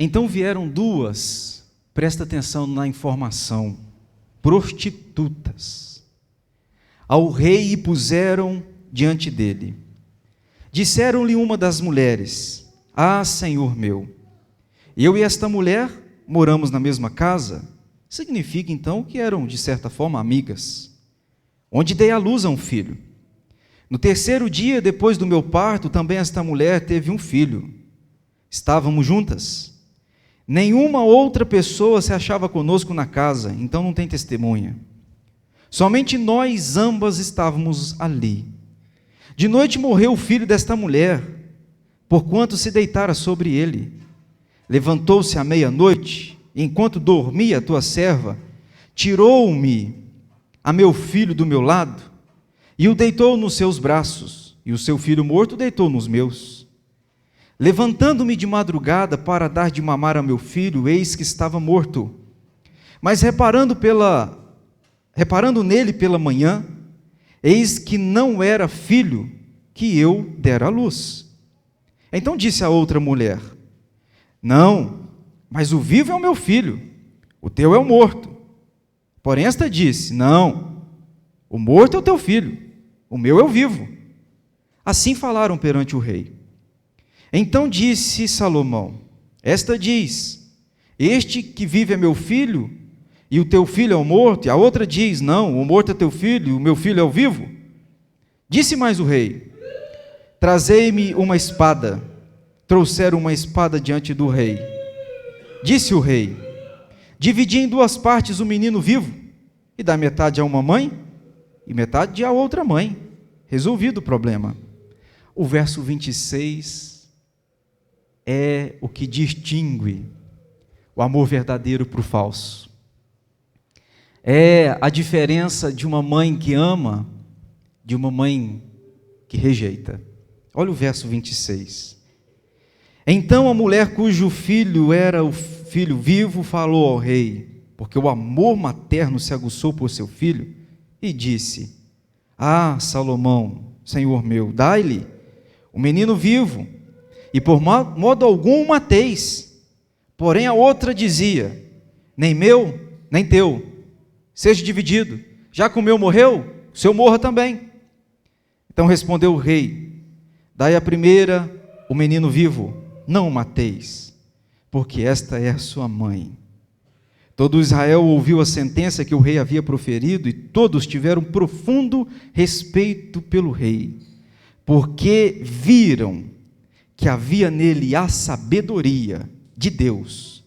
Então vieram duas, presta atenção na informação, prostitutas, ao rei e puseram diante dele. Disseram-lhe uma das mulheres: Ah, senhor meu, eu e esta mulher moramos na mesma casa. Significa então que eram, de certa forma, amigas. Onde dei à luz a um filho. No terceiro dia, depois do meu parto, também esta mulher teve um filho. Estávamos juntas. Nenhuma outra pessoa se achava conosco na casa, então não tem testemunha. Somente nós ambas estávamos ali. De noite morreu o filho desta mulher, porquanto se deitara sobre ele. Levantou-se à meia-noite, e enquanto dormia a tua serva, tirou-me a meu filho do meu lado, e o deitou nos seus braços, e o seu filho morto deitou nos meus. Levantando-me de madrugada para dar de mamar a meu filho, eis que estava morto. Mas reparando nele pela manhã, eis que não era filho que eu dera à luz. Então disse a outra mulher: Não, mas o vivo é o meu filho, o teu é o morto. Porém esta disse: Não, o morto é o teu filho, o meu é o vivo. Assim falaram perante o rei. Então disse Salomão: Esta diz: Este que vive é meu filho, e o teu filho é o morto. E a outra diz: Não, o morto é teu filho, o meu filho é o vivo. Disse mais o rei: Trazei-me uma espada. Trouxeram uma espada diante do rei. Disse o rei: Dividi em duas partes o menino vivo, e dá metade a uma mãe, e metade a outra mãe. Resolvido o problema. O verso 26 é o que distingue o amor verdadeiro para o falso. É a diferença de uma mãe que ama, de uma mãe que rejeita. Olha o verso 26. Então a mulher cujo filho era o filho vivo falou ao rei, porque o amor materno se aguçou por seu filho, e disse: Ah, Salomão, senhor meu, dai-lhe o menino vivo, e por modo algum o mateis. Porém a outra dizia: Nem meu, nem teu, seja dividido, já que o meu morreu, o seu morra também. Então respondeu o rei: Dai a primeira o menino vivo, não o mateis, porque esta é a sua mãe. Todo Israel ouviu a sentença que o rei havia proferido, e todos tiveram profundo respeito pelo rei, porque viram que havia nele a sabedoria de Deus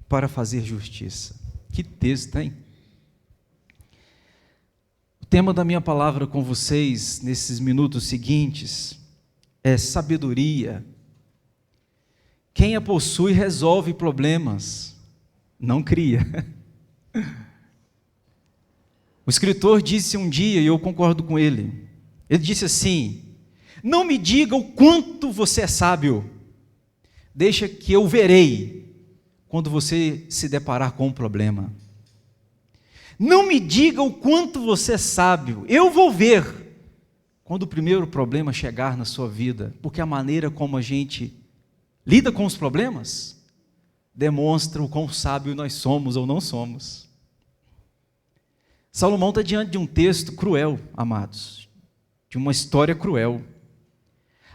para fazer justiça. Que texto, hein? O tema da minha palavra com vocês nesses minutos seguintes é sabedoria. Quem a possui resolve problemas, não cria. O escritor disse um dia, e eu concordo com ele, ele disse assim: Não me diga o quanto você é sábio, deixa que eu verei quando você se deparar com um problema. Não me diga o quanto você é sábio, eu vou ver quando o primeiro problema chegar na sua vida, porque a maneira como a gente lida com os problemas demonstra o quão sábio nós somos ou não somos. Salomão está diante de um texto cruel, amados, de uma história cruel.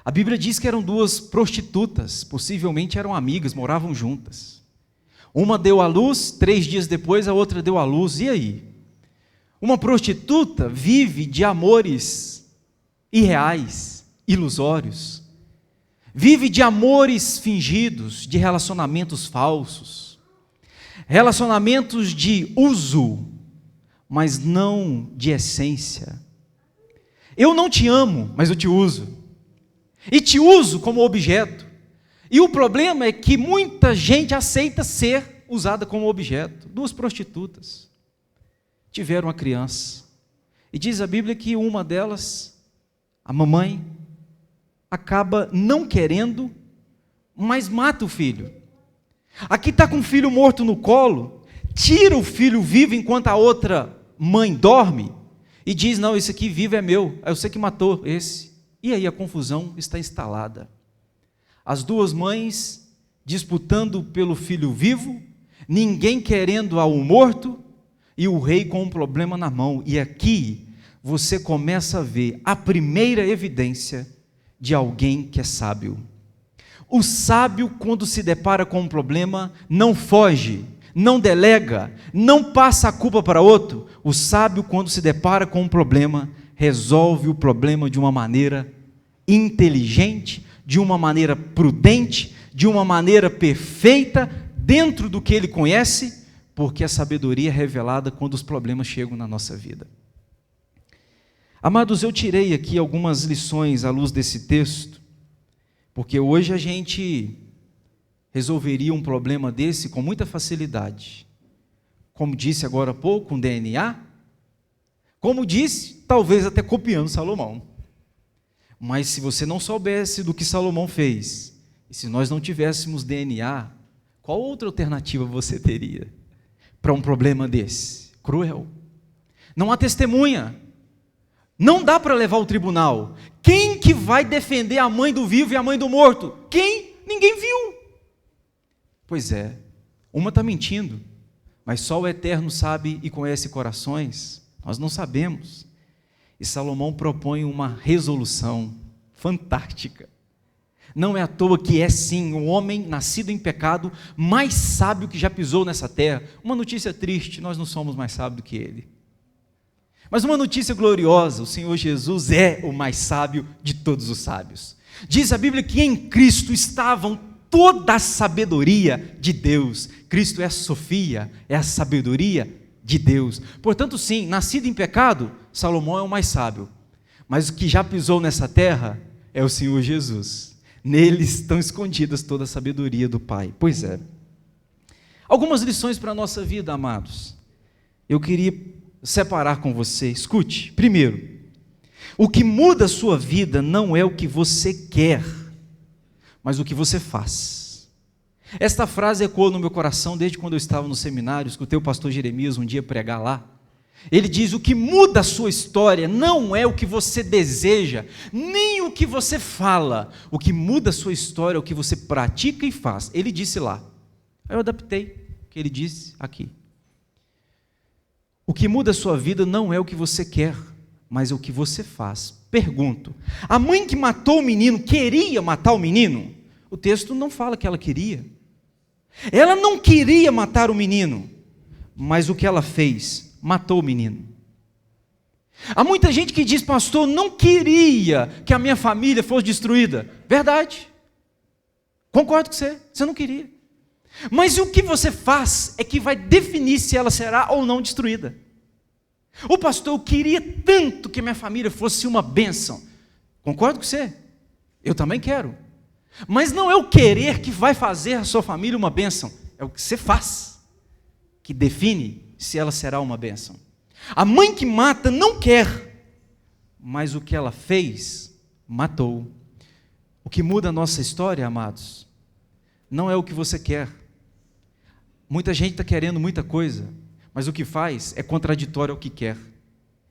A Bíblia diz que eram duas prostitutas, possivelmente eram amigas, moravam juntas. Uma deu à luz, 3 dias depois a outra deu à luz, e aí? Uma prostituta vive de amores irreais, ilusórios, vive de amores fingidos, de relacionamentos falsos, relacionamentos de uso, mas não de essência. Eu não te amo, mas eu te uso, e te uso como objeto. E o problema é que muita gente aceita ser usada como objeto. Duas prostitutas tiveram uma criança, e diz a Bíblia que uma delas, a mamãe, acaba não querendo, mas mata o filho. Aqui está com o filho morto no colo, tira o filho vivo enquanto a outra mãe dorme, e diz: não, esse aqui vivo é meu, é você que matou esse. E aí a confusão está instalada. As duas mães disputando pelo filho vivo, ninguém querendo ao morto e o rei com um problema na mão. E aqui você começa a ver a primeira evidência de alguém que é sábio. O sábio, quando se depara com um problema, não foge, não delega, não passa a culpa para outro. O sábio, quando se depara com um problema, resolve o problema de uma maneira inteligente, de uma maneira prudente, de uma maneira perfeita, dentro do que ele conhece, porque a sabedoria é revelada quando os problemas chegam na nossa vida. Amados, eu tirei aqui algumas lições à luz desse texto, porque hoje a gente resolveria um problema desse com muita facilidade. Como disse agora há pouco, um DNA. Como disse, talvez até copiando Salomão. Mas se você não soubesse do que Salomão fez, e se nós não tivéssemos DNA, qual outra alternativa você teria para um problema desse? Cruel. Não há testemunha. Não dá para levar ao tribunal. Quem que vai defender a mãe do vivo e a mãe do morto? Quem? Ninguém viu. Pois é, uma está mentindo, mas só o Eterno sabe e conhece corações. Nós não sabemos. E Salomão propõe uma resolução fantástica. Não é à toa que é sim um homem nascido em pecado, mais sábio que já pisou nessa terra. Uma notícia triste, nós não somos mais sábios do que ele. Mas uma notícia gloriosa, o Senhor Jesus é o mais sábio de todos os sábios. Diz a Bíblia que em Cristo estavam toda a sabedoria de Deus. Cristo é a Sofia, é a sabedoria de Deus. Portanto, sim, nascido em pecado, Salomão é o mais sábio. Mas o que já pisou nessa terra é o Senhor Jesus. Nele estão escondidas toda a sabedoria do Pai. Pois é. Algumas lições para a nossa vida, amados. Eu queria separar com você. Escute. Primeiro, o que muda a sua vida não é o que você quer, mas o que você faz. Esta frase ecoou no meu coração desde quando eu estava no seminário. Escutei o pastor Jeremias um dia pregar lá. Ele diz: o que muda a sua história não é o que você deseja, nem o que você fala. O que muda a sua história é o que você pratica e faz. Ele disse lá. Aí eu adaptei o que ele disse aqui. O que muda a sua vida não é o que você quer, mas é o que você faz. Pergunto: a mãe que matou o menino queria matar o menino? O texto não fala que ela queria. Ela não queria matar o menino, mas o que ela fez? Matou o menino. Há muita gente que diz: pastor, não queria que a minha família fosse destruída. Verdade. Concordo com você, você não queria. Mas o que você faz é que vai definir se ela será ou não destruída. O pastor, eu queria tanto que minha família fosse uma bênção. Concordo com você, eu também quero. Mas não é o querer que vai fazer a sua família uma bênção, é o que você faz que define se ela será uma bênção. A mãe que mata não quer, mas o que ela fez, matou. O que muda a nossa história, amados, não é o que você quer. Muita gente está querendo muita coisa, mas o que faz é contraditório ao que quer.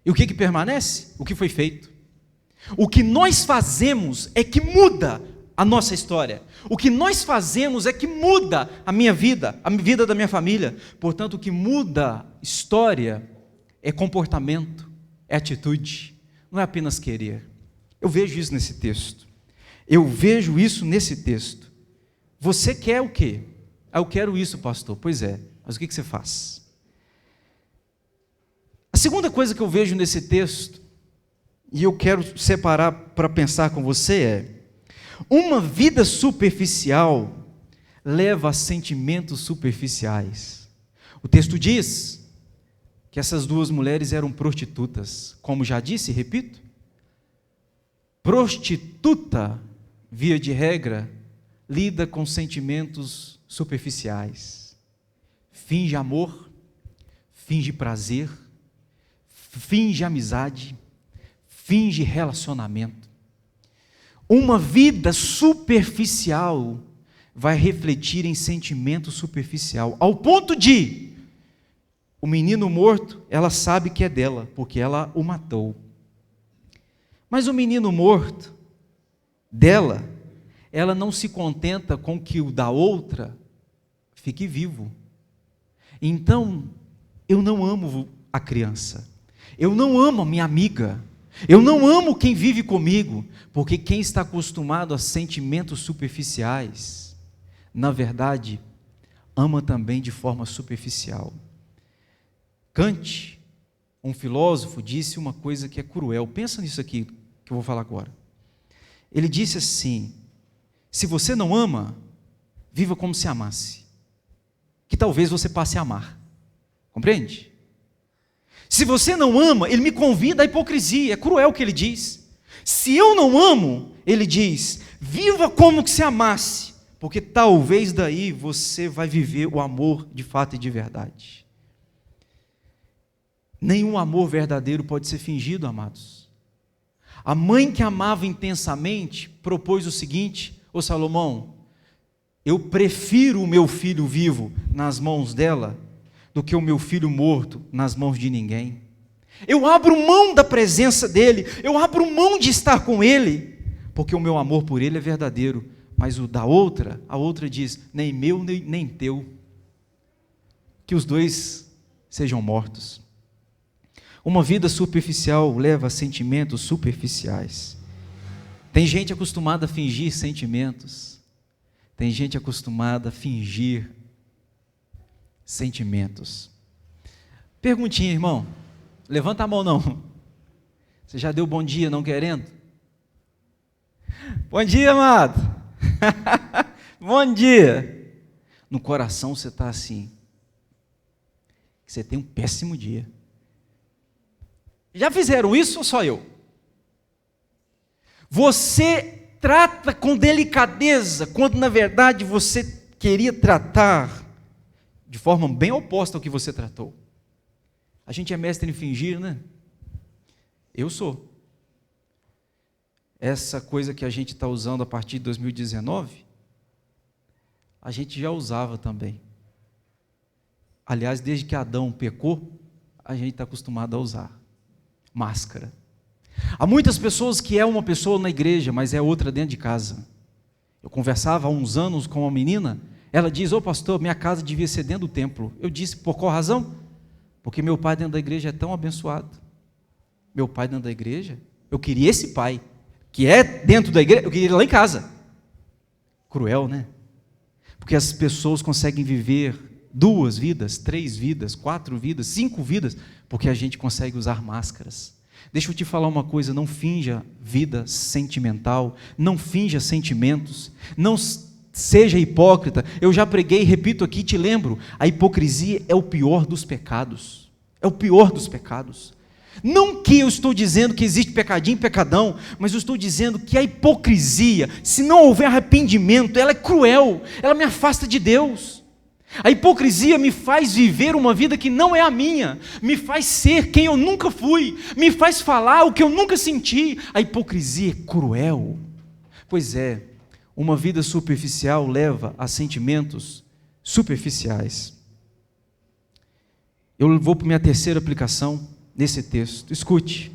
E o que permanece? O que foi feito. O que nós fazemos é que muda a nossa história. O que nós fazemos é que muda a minha vida, a vida da minha família. Portanto, o que muda história é comportamento, é atitude, não é apenas querer. Eu vejo isso nesse texto. Você quer o quê? Eu quero isso, pastor. Pois é, mas o que você faz? A segunda coisa que eu vejo nesse texto, e eu quero separar para pensar com você, é: uma vida superficial leva a sentimentos superficiais. O texto diz que essas duas mulheres eram prostitutas. Como já disse, repito, prostituta, via de regra, lida com sentimentos superficiais. Finge amor, finge prazer, finge amizade, finge relacionamento. Uma vida superficial vai refletir em sentimento superficial, ao ponto de o menino morto, ela sabe que é dela, porque ela o matou. Mas o menino morto, dela, ela não se contenta com que o da outra fique vivo. Então, eu não amo a criança, eu não amo a minha amiga, eu não amo quem vive comigo, porque quem está acostumado a sentimentos superficiais, na verdade, ama também de forma superficial. Kant, um filósofo, disse uma coisa que é cruel. Pensa nisso aqui que eu vou falar agora. Ele disse assim: se você não ama, viva como se amasse, que talvez você passe a amar. Compreende? Se você não ama, ele me convida à hipocrisia. É cruel o que ele diz. Se eu não amo, ele diz, viva como se amasse, porque talvez daí você vai viver o amor de fato e de verdade. Nenhum amor verdadeiro pode ser fingido, amados. A mãe que amava intensamente propôs o seguinte: ô Salomão, eu prefiro o meu filho vivo nas mãos dela do que o meu filho morto nas mãos de ninguém. Eu abro mão da presença dele, eu abro mão de estar com ele, porque o meu amor por ele é verdadeiro. Mas o da outra, a outra diz, nem meu nem teu, que os dois sejam mortos. Uma vida superficial leva a sentimentos superficiais. Tem gente acostumada a fingir sentimentos, tem gente acostumada a fingir sentimentos. Perguntinha, irmão, levanta a mão não. Você já deu bom dia não querendo? Bom dia, amado. Bom dia. No coração você está assim, você tem um péssimo dia. Já fizeram isso ou só eu? Você trata com delicadeza, quando na verdade você queria tratar de forma bem oposta ao que você tratou. A gente é mestre em fingir, né? Eu sou. Essa coisa que a gente está usando a partir de 2019, a gente já usava também. Aliás, desde que Adão pecou, a gente está acostumado a usar máscara. Há muitas pessoas que é uma pessoa na igreja, mas é outra dentro de casa. Eu conversava há uns anos com uma menina, ela diz, ô pastor, minha casa devia ser dentro do templo. Eu disse, por qual razão? Porque meu pai dentro da igreja é tão abençoado. Meu pai dentro da igreja, eu queria esse pai, que é dentro da igreja, eu queria ele lá em casa. Cruel, né? Porque as pessoas conseguem viver 2 vidas, 3 vidas, 4 vidas, 5 vidas, porque a gente consegue usar máscaras. Deixa eu te falar uma coisa, não finja vida sentimental, não finja sentimentos, não seja hipócrita. Eu já preguei, repito aqui, te lembro, a hipocrisia é o pior dos pecados, é o pior dos pecados. Não que eu estou dizendo que existe pecadinho e pecadão, mas eu estou dizendo que a hipocrisia, se não houver arrependimento, ela é cruel, ela me afasta de Deus. A hipocrisia me faz viver uma vida que não é a minha, me faz ser quem eu nunca fui, me faz falar o que eu nunca senti. A hipocrisia é cruel. Pois é, uma vida superficial leva a sentimentos superficiais. Eu vou para a minha terceira aplicação nesse texto. Escute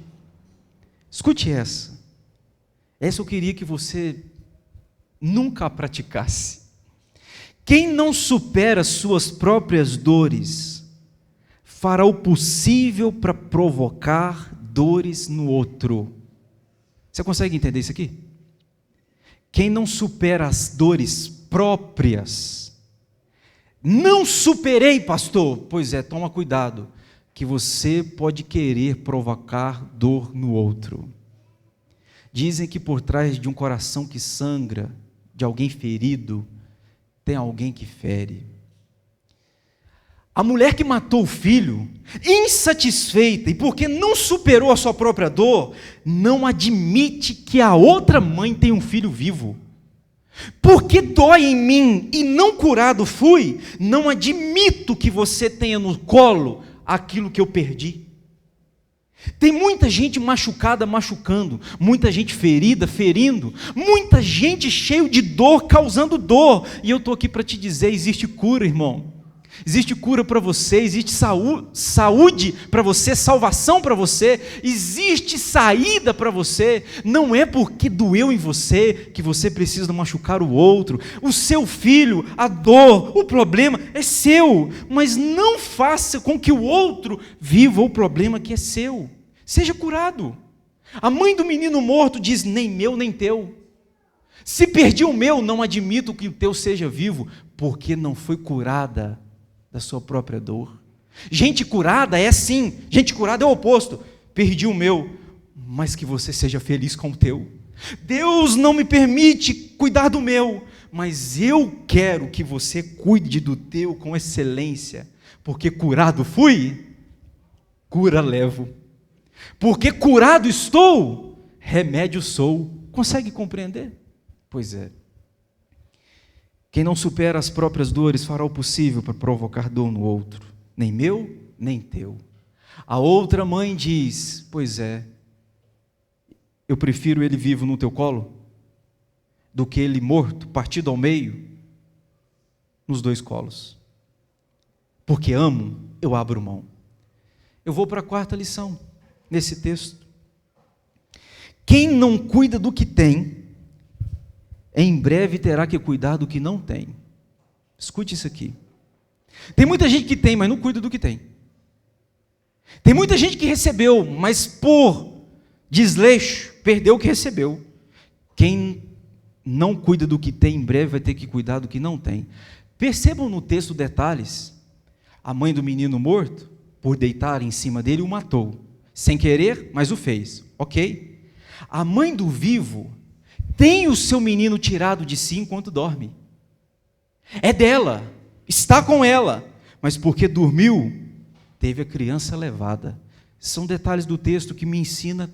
essa. Essa eu queria que você nunca a praticasse. Quem não supera suas próprias dores, fará o possível para provocar dores no outro. Você consegue entender isso aqui? Quem não supera as dores próprias, não superei, pastor. Pois é, toma cuidado, que você pode querer provocar dor no outro. Dizem que por trás de um coração que sangra, de alguém ferido, tem alguém que fere. A mulher que matou o filho, insatisfeita, e porque não superou a sua própria dor, não admite que a outra mãe tem um filho vivo. Porque dói em mim e não curado fui, não admito que você tenha no colo aquilo que eu perdi. Tem muita gente machucada machucando, muita gente ferida ferindo, muita gente cheio de dor causando dor, e eu estou aqui para te dizer, existe cura, irmão. existe cura para você, existe saúde para você, salvação para você, existe saída para você. Não é porque doeu em você que você precisa machucar o outro. O seu filho, a dor, o problema é seu, mas não faça com que o outro viva o problema que é seu. Seja curado. A mãe do menino morto diz: nem meu nem teu. Se perdi o meu, não admito que o teu seja vivo, porque não foi curada da sua própria dor. Gente curada é assim, gente curada é o oposto. Perdi o meu, mas que você seja feliz com o teu. Deus não me permite cuidar do meu, mas eu quero que você cuide do teu com excelência, porque curado fui, cura levo. Porque curado estou, remédio sou. Consegue compreender? Pois é. Quem não supera as próprias dores fará o possível para provocar dor no outro. Nem meu, nem teu. A outra mãe diz: pois é, eu prefiro ele vivo no teu colo do que ele morto, partido ao meio, nos dois colos. Porque amo, eu abro mão. Eu vou para a quarta lição, nesse texto. Quem não cuida do que tem, em breve terá que cuidar do que não tem. Escute isso aqui. Tem muita gente que tem, mas não cuida do que tem. Tem muita gente que recebeu, mas por desleixo, perdeu o que recebeu. Quem não cuida do que tem, em breve vai ter que cuidar do que não tem. Percebam no texto detalhes. A mãe do menino morto, por deitar em cima dele, o matou. Sem querer, mas o fez. Ok? A mãe do vivo tem o seu menino tirado de si enquanto dorme. É dela, está com ela, mas porque dormiu, teve a criança levada. São detalhes do texto que me ensina